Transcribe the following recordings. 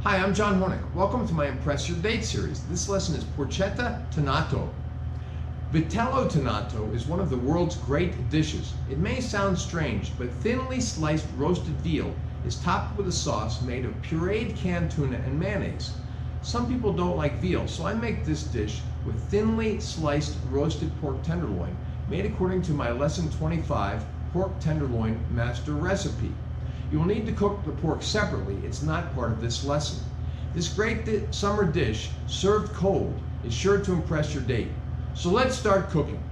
Hi, I'm John Hornick. Welcome to my Impress Your Date series. This lesson is Porchetta Tonnato. Vitello Tonnato is one of the world's great dishes. It may sound strange, but thinly sliced roasted veal is topped with a sauce made of pureed canned tuna and mayonnaise. Some people don't like veal, so I make this dish with thinly sliced roasted pork tenderloin, made according to my Lesson 25 Pork Tenderloin Master Recipe. You will need to cook the pork separately. It's not part of this lesson. This great summer dish, served cold, is sure to impress your date. So let's start cooking.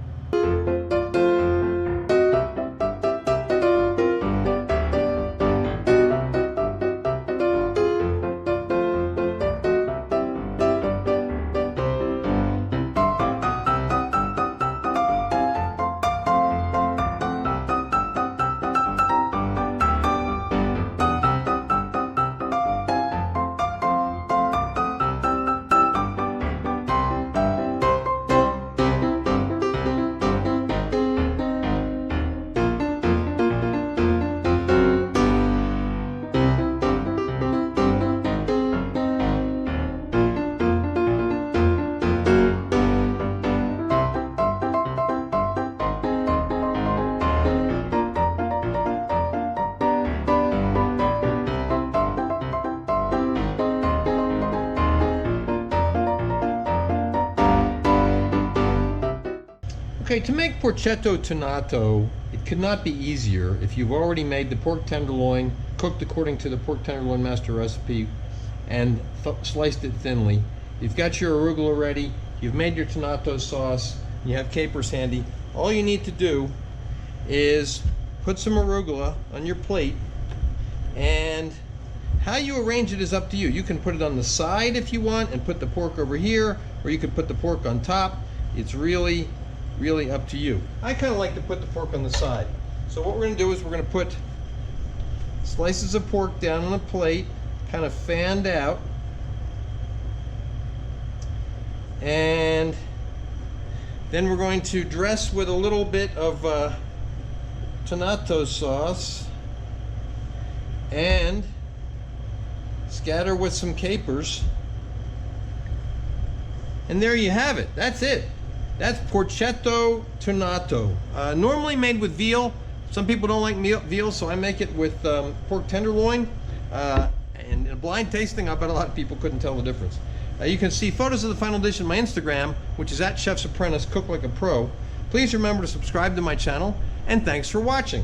Okay, to make Porchetta Tonnato, it could not be easier if you've already made the pork tenderloin, cooked according to the Pork Tenderloin Master Recipe, and sliced it thinly. You've got your arugula ready, you've made your Tonnato sauce, you have capers handy. All you need to do is put some arugula on your plate, and how you arrange it is up to you. You can put it on the side if you want and put the pork over here, or you could put the pork on top. It's really up to you. I kind of like to put the pork on the side. So what we're going to do is we're going to put slices of pork down on a plate, kind of fanned out, and then we're going to dress with a little bit of Tonnato sauce and scatter with some capers, and there you have it. That's it. That's Porchetta Tonnato. Normally made with veal. Some people don't like veal, so I make it with pork tenderloin. And in a blind tasting, I bet a lot of people couldn't tell the difference. You can see photos of the final dish on my Instagram, which is @Chef's Apprentice, Cook Like a Pro. Please remember to subscribe to my channel, and thanks for watching.